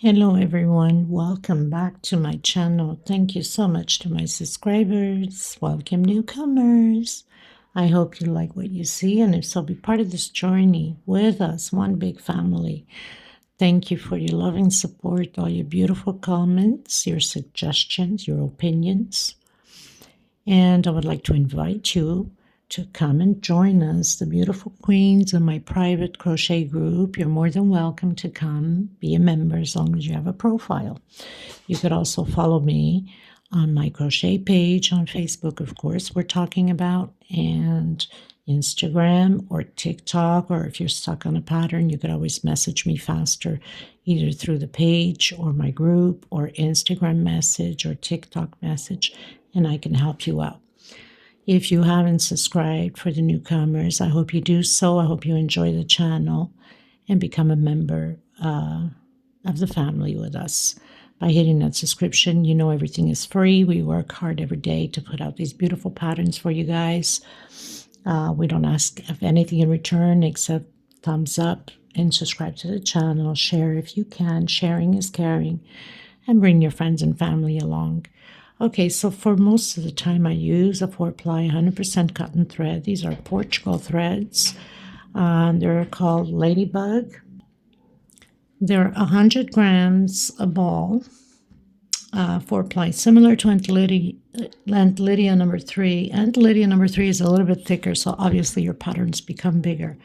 Hello everyone, welcome back to my channel. Thank you so much to my subscribers. Welcome newcomers. I hope you like what you see, and if so, be part of this journey with us, one big family. Thank you for your loving support, all your beautiful comments, your suggestions, your opinions. And I would like to invite you to come and join us, the beautiful queens in my private crochet group. You're more than welcome to come, be a member as long as you have a profile. You could also follow me on my crochet page on Facebook, of course, we're talking about, and Instagram or TikTok, or if you're stuck on a pattern, you could always message me faster, either through the page or my group or Instagram message or TikTok message, and I can help you out. If you haven't subscribed, for the newcomers, I hope you do so. I hope you enjoy the channel and become a member of the family with us. By hitting that subscription, you know everything is free. We work hard every day to put out these beautiful patterns for you guys. We don't ask of anything in return except thumbs up and subscribe to the channel. Share if you can. Sharing is caring. And bring your friends and family along. Okay, so for most of the time I use a 4-ply 100% cotton thread. These are Portugal threads. They're called Ladybug. They're 100 grams a ball, 4-ply, similar to Aunt Lydia number 3. Aunt Lydia number 3 is a little bit thicker, so obviously your patterns become bigger.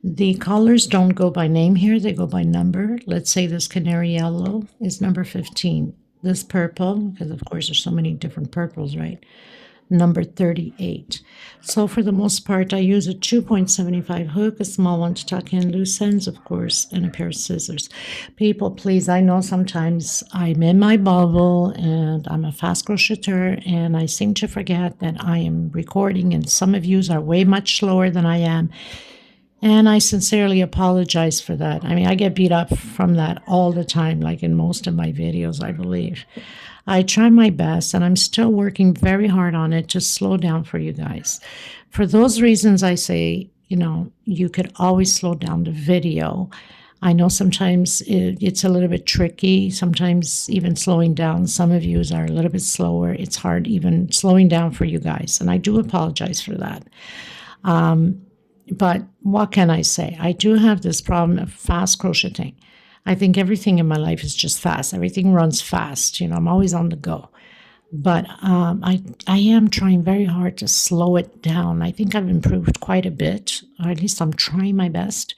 The colors don't go by name here, they go by number. Let's say this canary yellow is number 15. This purple, because of course there's so many different purples, right? Number 38. So for the most part, I use a 2.75 hook, a small one to tuck in loose ends, of course, and a pair of scissors. People, please, I know sometimes I'm in my bubble and I'm a fast crocheter and I seem to forget that I am recording, and some of you are way much slower than I am. And I sincerely apologize for that. I mean, I get beat up from that all the time, like in most of my videos, I believe. I try my best, and I'm still working very hard on it to slow down for you guys. For those reasons, I say, you could always slow down the video. I know sometimes it's a little bit tricky. Sometimes even slowing down, some of you are a little bit slower. It's hard even slowing down for you guys, and I do apologize for that. But what can I say? I do have this problem of fast crocheting. I think everything in my life is just fast. Everything runs fast. I'm always on the go. But I am trying very hard to slow it down. I think I've improved quite a bit, or at least I'm trying my best.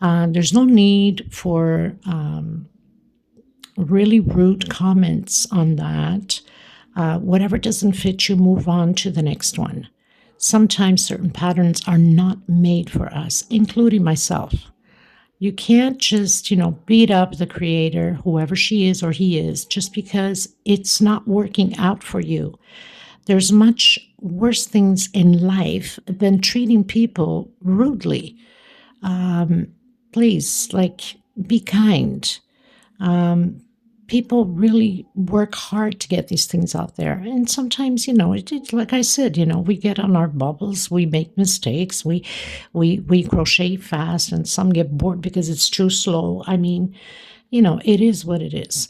There's no need for really rude comments on that. Whatever doesn't fit you, move on to the next one. Sometimes certain patterns are not made for us, including myself. You can't just, beat up the creator, whoever she is or he is, just because it's not working out for you. There's much worse things in life than treating people rudely. Please, be kind. People really work hard to get these things out there. And sometimes, like I said, we get on our bubbles, we make mistakes, we crochet fast, and some get bored because it's too slow. I mean, it is what it is.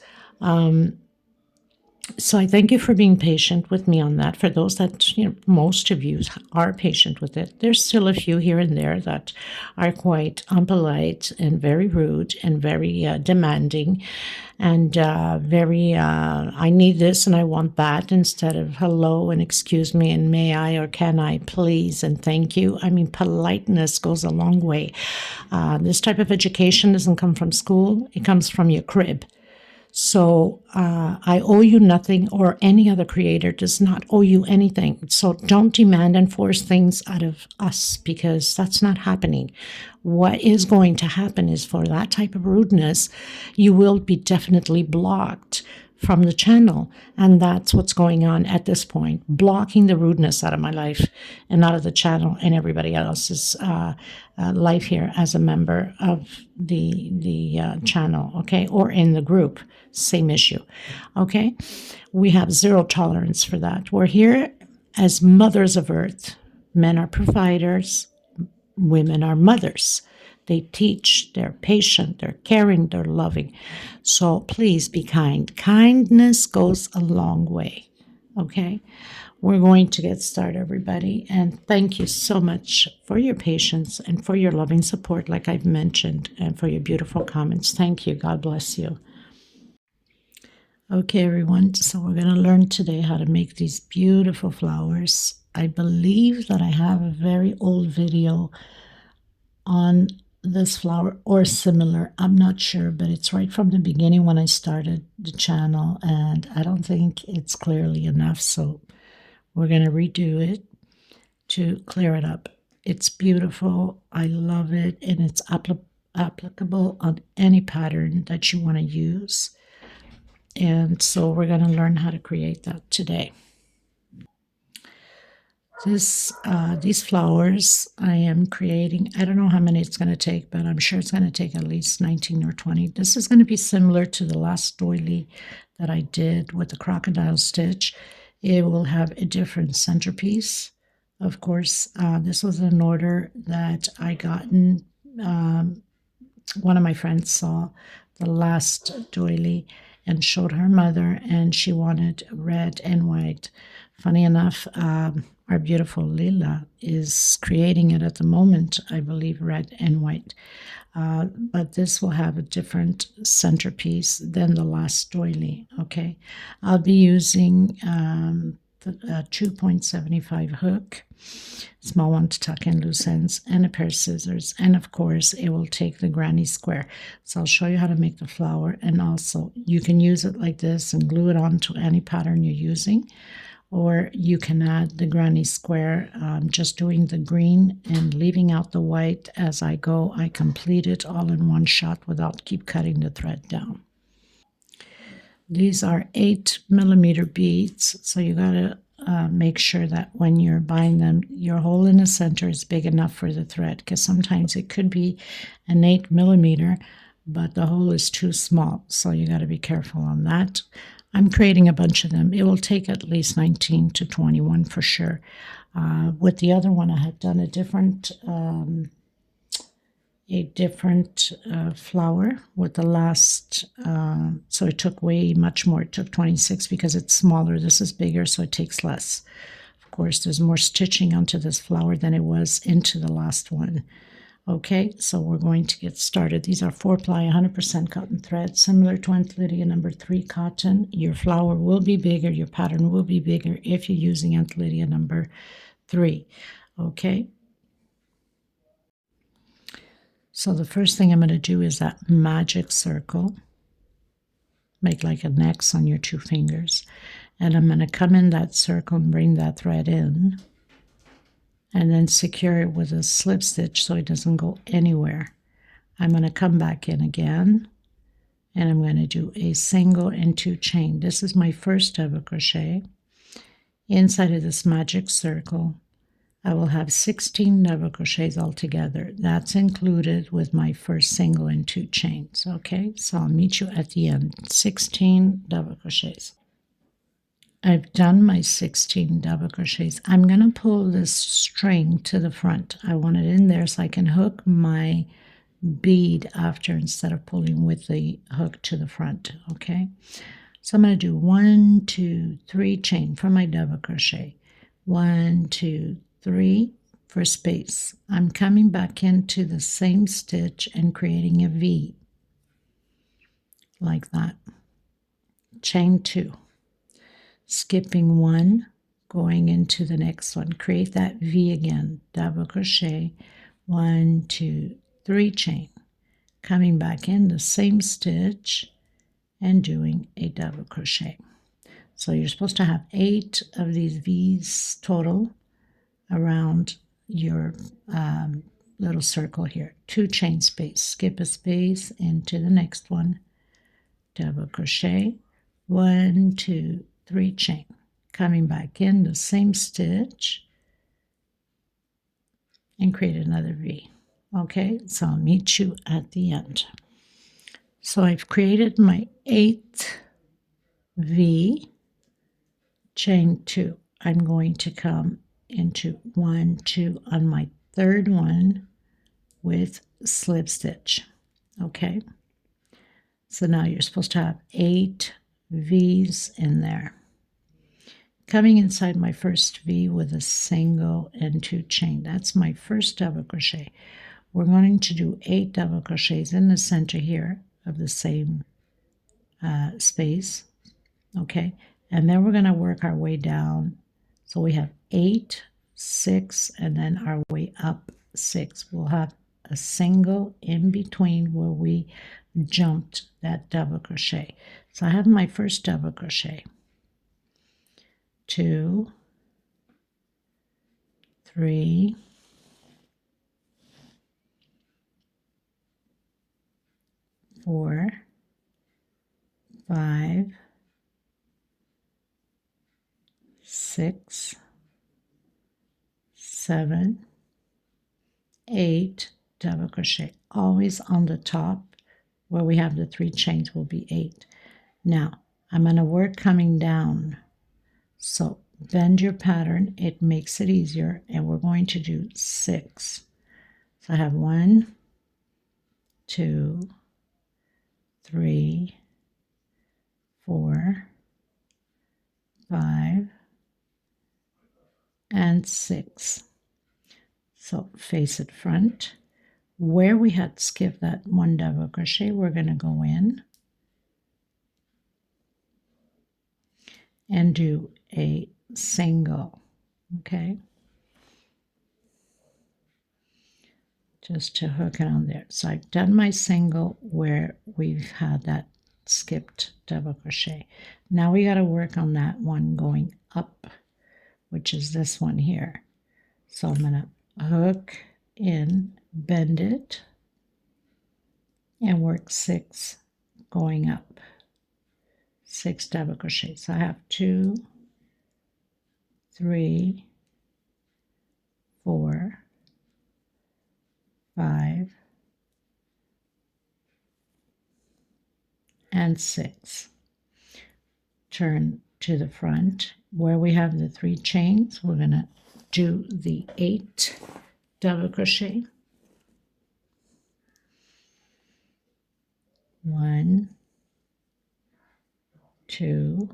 So I thank you for being patient with me on that. For those that, most of you are patient with it. There's still a few here and there that are quite unpolite and very rude and very demanding and very, I need this and I want that, instead of hello and excuse me and may I or can I please and thank you. I mean, politeness goes a long way. This type of education doesn't come from school. It comes from your crib. So I owe you nothing, or any other creator does not owe you anything. So don't demand and force things out of us, because that's not happening. What is going to happen is, for that type of rudeness, you will be definitely blocked from the channel. And that's what's going on at this point, blocking the rudeness out of my life and out of the channel and everybody else's life here as a member of the channel, okay, or in the group. Same issue, okay? We have zero tolerance for that. We're here as mothers of earth. Men are providers, women are mothers. They teach, they're patient, they're caring, they're loving. So please be kind. Kindness goes a long way. Okay? We're going to get started, everybody. And thank you so much for your patience and for your loving support, like I've mentioned, and for your beautiful comments. Thank you. God bless you. Okay, everyone. So we're going to learn today how to make these beautiful flowers. I believe that I have a very old video on this flower or similar. I'm not sure, but it's right from the beginning when I started the channel, and I don't think it's clearly enough. So we're going to redo it to clear it up. It's beautiful. I love it, and it's applicable on any pattern that you want to use. And so we're going to learn how to create that today. These flowers I am creating, I don't know how many it's going to take, but I'm sure it's going to take at least 19 or 20. This is going to be similar to the last doily that I did with the crocodile stitch. It will have a different centerpiece. Of course, this was an order that I gotten. One of my friends saw the last doily and showed her mother, and she wanted red and white. Funny enough, our beautiful Lila is creating it at the moment, I believe, red and white. But this will have a different centerpiece than the last doily, okay? I'll be using the 2.75 hook, small one to tuck in loose ends, and a pair of scissors. And of course, it will take the granny square. So I'll show you how to make the flower, and also you can use it like this and glue it onto any pattern you're using. Or you can add the granny square, just doing the green and leaving out the white as I go. I complete it all in one shot without keep cutting the thread down. These are 8mm beads, so you gotta make sure that when you're buying them, your hole in the center is big enough for the thread, because sometimes it could be an 8mm, but the hole is too small, so you gotta be careful on that. I'm creating a bunch of them. It will take at least 19 to 21 for sure. With the other one, I had done a different flower with the last, so it took way much more. It took 26 because it's smaller. This is bigger, so it takes less. Of course, there's more stitching onto this flower than it was into the last one. Okay, so we're going to get started. These are 4-ply 100% cotton thread, similar to Aunt Lydia number 3 cotton. Your flower will be bigger, your pattern will be bigger if you're using Aunt Lydia number 3. Okay. So the first thing I'm going to do is that magic circle. Make like an X on your 2 fingers. And I'm going to come in that circle and bring that thread in. And then secure it with a slip stitch so it doesn't go anywhere. I'm going to come back in again, and I'm going to do a single and 2 chain. This is my first double crochet. Inside of this magic circle, I will have 16 double crochets altogether. That's included with my first single and 2 chains. Okay, so I'll meet you at the end. 16 double crochets. I've done my 16 double crochets. I'm going to pull this string to the front. I want it in there so I can hook my bead after instead of pulling with the hook to the front, okay? So I'm going to do 1, 2, 3 chain for my double crochet. 1, 2, 3 for space. I'm coming back into the same stitch and creating a V like that. Chain 2. Skipping 1, going into the next one. Create that V again. Double crochet. 1, 2, 3 chain. Coming back in the same stitch and doing a double crochet. So you're supposed to have 8 of these V's total around your little circle here. 2 chain space. Skip a space into the next one. Double crochet. 1, 2, 3 chain, coming back in the same stitch and create another V. Okay, so I'll meet you at the end. So I've created my 8th V, chain 2. I'm going to come into 1, 2 on my 3rd one with slip stitch. Okay, so now you're supposed to have 8 V's in there. Coming inside my first V with a single and 2 chain. That's my first double crochet. We're going to do 8 double crochets in the center here of the same space. Okay, and then we're going to work our way down. So we have 8, 6, and then our way up 6. We'll have a single in between where we jumped that double crochet. So I have my first double crochet. 2, 3, 4, 5, 6, 7, 8 double crochet. Always on the top where we have the 3 chains will be 8. Now I'm going to work coming down. So bend your pattern, it makes it easier, and we're going to do 6. So I have 1, 2, 3, 4, 5, and 6. So face it front. Where we had skipped that 1 double crochet, we're going to go in and do a single. Okay, just to hook it on there. So I've done my single where we've had that skipped double crochet. Now we got to work on that one going up, which is this one here. So I'm going to hook in, bend it, and work 6 going up. 6 double crochets. So I have 2, 3, 4, 5, and 6. Turn to the front. Where we have the 3 chains, we're going to do the 8 double crochet. 1, 2,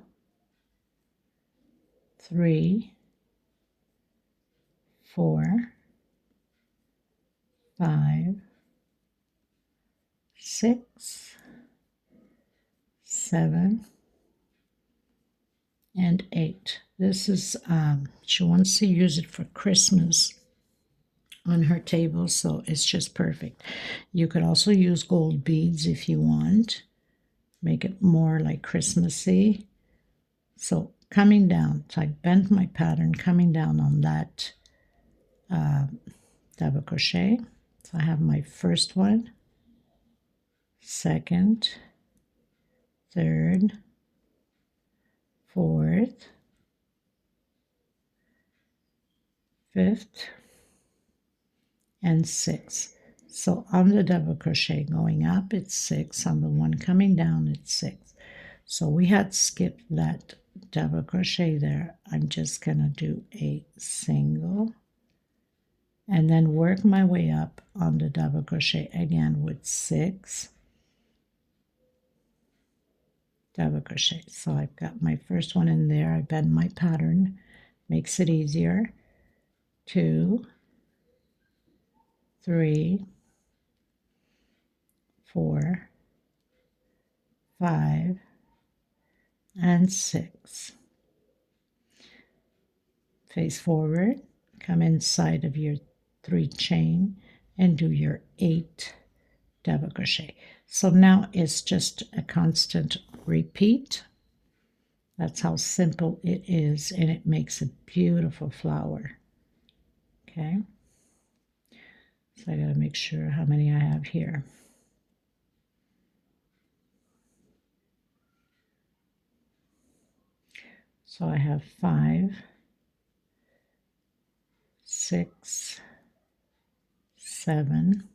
3, 4, 5, 6, 7, and 8. This is, she wants to use it for Christmas on her table, so it's just perfect. You could also use gold beads if you want. Make it more like Christmassy. So coming down, so I bent my pattern coming down on that double crochet. So I have my first one, second, third, fourth, fifth, and sixth. So on the double crochet going up, it's 6. On the one coming down, it's 6. So we had skipped that double crochet there. I'm just going to do a single and then work my way up on the double crochet again with 6 double crochet. So I've got my first one in there. I bend my pattern, makes it easier. 2, 3, 4, 5, and 6. Face forward, come inside of your 3 chain and do your 8 double crochet. So now it's just a constant repeat. That's how simple it is, and it makes a beautiful flower. Okay, so I got to make sure how many I have here. So I have 5, 6, 7,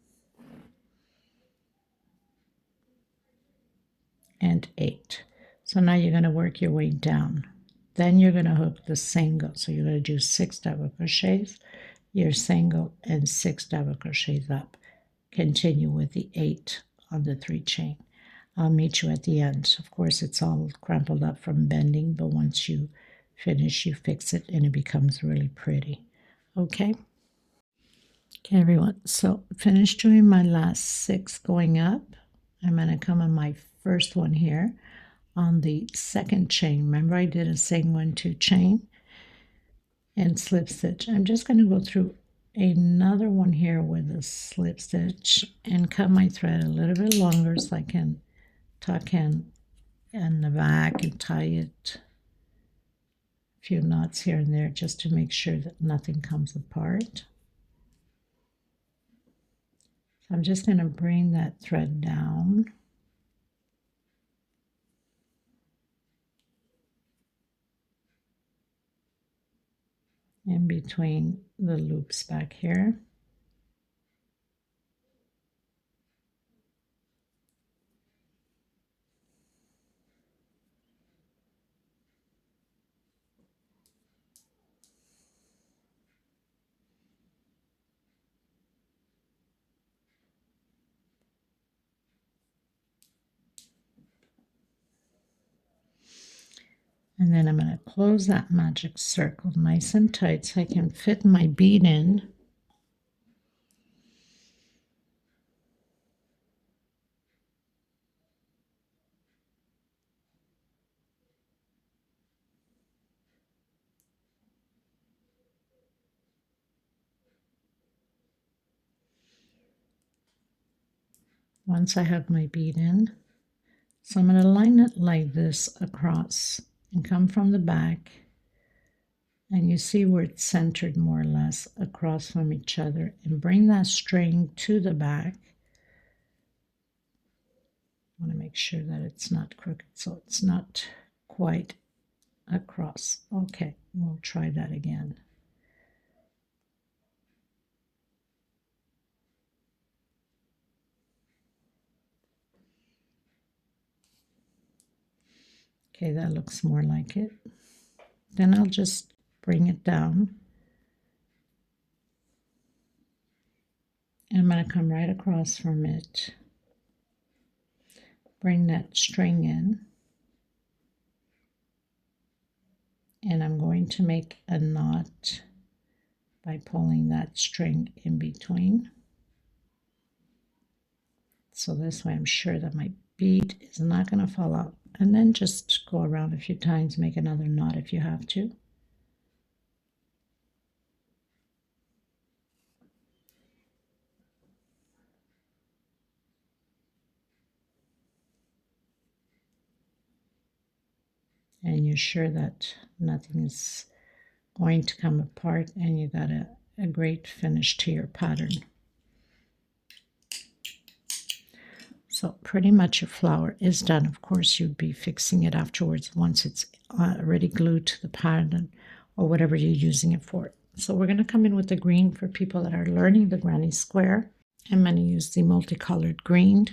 and 8. So now you're going to work your way down. Then you're going to hook the single. So you're going to do 6 double crochets, your single, and 6 double crochets up. continue with the 8 on the 3 chain. I'll meet you at the end. Of course, it's all crumpled up from bending, but once you finish, you fix it and it becomes really pretty. Okay? Okay, everyone. So finished doing my last 6 going up. I'm going to come on my first one here on the 2nd chain. Remember I did a same 1, 2 chain and slip stitch. I'm just going to go through another one here with a slip stitch and cut my thread a little bit longer so I can tuck in the back and tie it a few knots here and there just to make sure that nothing comes apart. So I'm just going to bring that thread down. In between the loops back here. And then I'm going to close that magic circle nice and tight so I can fit my bead in. Once I have my bead in, so I'm going to line it like this across and come from the back, and you see where it's centered more or less across from each other, and bring that string to the back. I want to make sure that it's not crooked so it's not quite across. Okay, we'll try that again. Okay, that looks more like it. Then I'll just bring it down. And I'm going to come right across from it. Bring that string in. And I'm going to make a knot by pulling that string in between. So this way I'm sure that my bead is not going to fall out. And then just go around a few times, make another knot if you have to. And you're sure that nothing is going to come apart and you got a great finish to your pattern. So pretty much your flower is done. Of course, you'd be fixing it afterwards once it's already glued to the pattern or whatever you're using it for. So we're going to come in with the green for people that are learning the granny square. I'm going to use the multicolored green.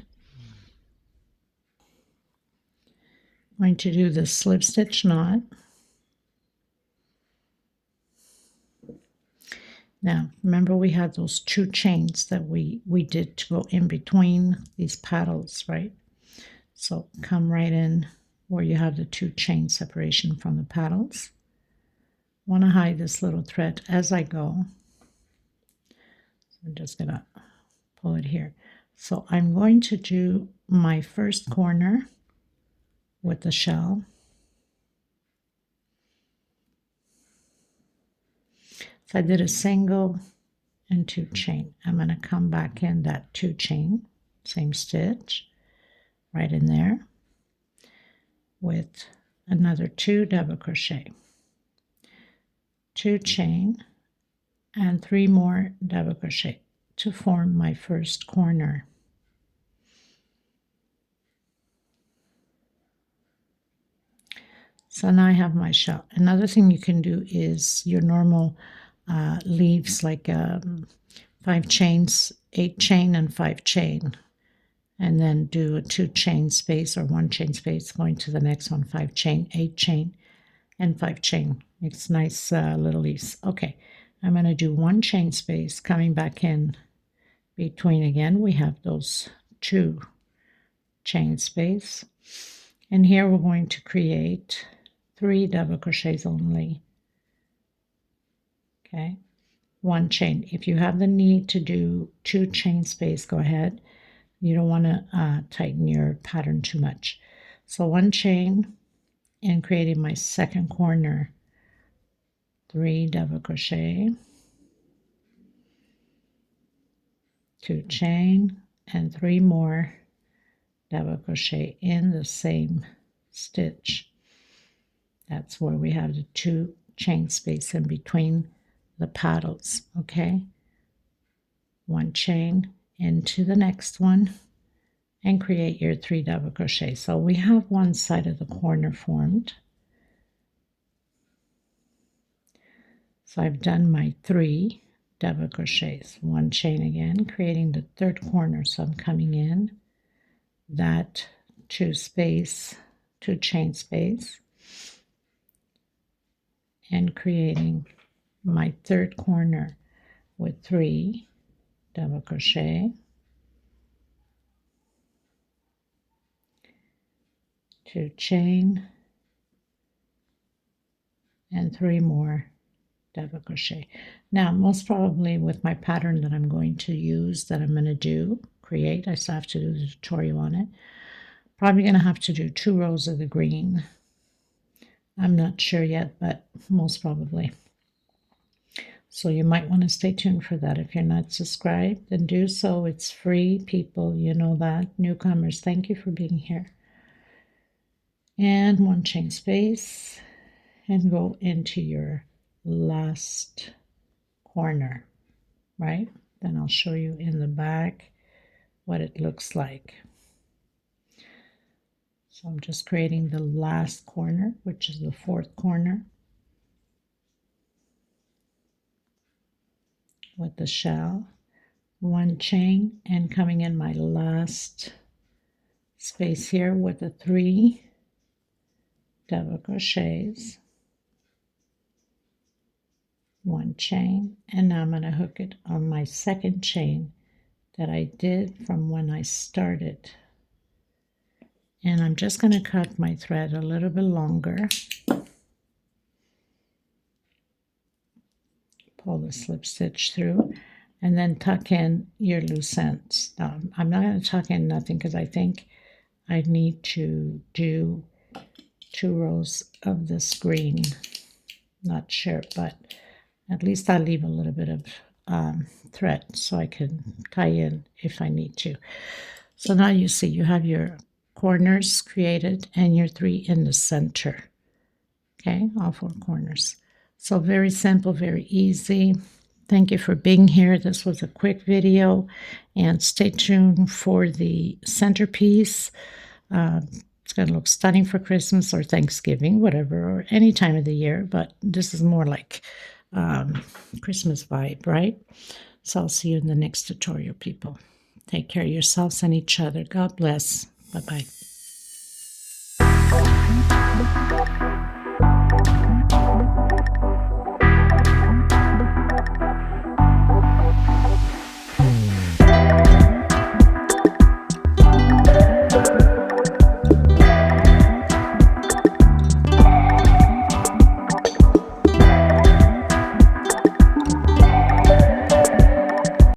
I'm going to do the slip stitch knot. Now, remember we had those 2 chains that we did to go in between these petals, right? So come right in where you have the 2 chain separation from the petals. I want to hide this little thread as I go. So I'm just going to pull it here. So I'm going to do my first corner with the shell. So I did a single and 2 chain. I'm going to come back in that 2 chain, same stitch, right in there with another 2 double crochet, 2 chain, and 3 more double crochet to form my first corner. So now I have my shell. Another thing you can do is your normal leaves, like 5 chains, 8 chain and 5 chain, and then do a 2 chain space or 1 chain space going to the next one, 5 chain, 8 chain, and 5 chain. Makes nice little leaves. Okay, I'm going to do 1 chain space coming back in Between, again, we have those 2 chain space, and here we're going to create 3 double crochets only. Okay, 1 chain. If you have the need to do 2 chain space, go ahead. You don't want to tighten your pattern too much. So 1 chain, and creating my second corner, 3 double crochet, 2 chain, and 3 more double crochet in the same stitch. That's where we have the 2 chain space in between the paddles. Okay, 1 chain into the next one, and create your 3 double crochet. So we have one side of the corner formed. So I've done my 3 double crochets, 1 chain again, creating the 3rd corner. So I'm coming in that 2 chain space, and creating my 3rd corner with 3 double crochet, 2 chain, and 3 more double crochet. Now, most probably with my pattern that I'm going to use, that I'm going to create, I still have to do the tutorial on it, probably going to have to do 2 rows of the green. I'm not sure yet, but most probably. So you might want to stay tuned for that. If you're not subscribed, then do so. It's free, people. You know that. Newcomers, thank you for being here. And 1 chain space, and go into your last corner, right? Then I'll show you in the back what it looks like. So I'm just creating the last corner, which is the 4th corner, with the shell, 1 chain, and coming in my last space here with the 3 double crochets, 1 chain, and now I'm going to hook it on my 2nd chain that I did from when I started. And I'm just going to cut my thread a little bit longer. Pull the slip stitch through, and then tuck in your loose ends. I'm not going to tuck in nothing because I think I need to do 2 rows of this green. Not sure, but at least I'll leave a little bit of thread so I can tie in if I need to. So now you see you have your corners created and your 3 in the center. Okay, all 4 corners. So very simple, very easy. Thank you for being here. This was a quick video, and stay tuned for the centerpiece. It's going to look stunning for Christmas or Thanksgiving, whatever, or any time of the year, but this is more like Christmas vibe, right? So I'll see you in the next tutorial, people. Take care of yourselves and each other. God bless. Bye-bye.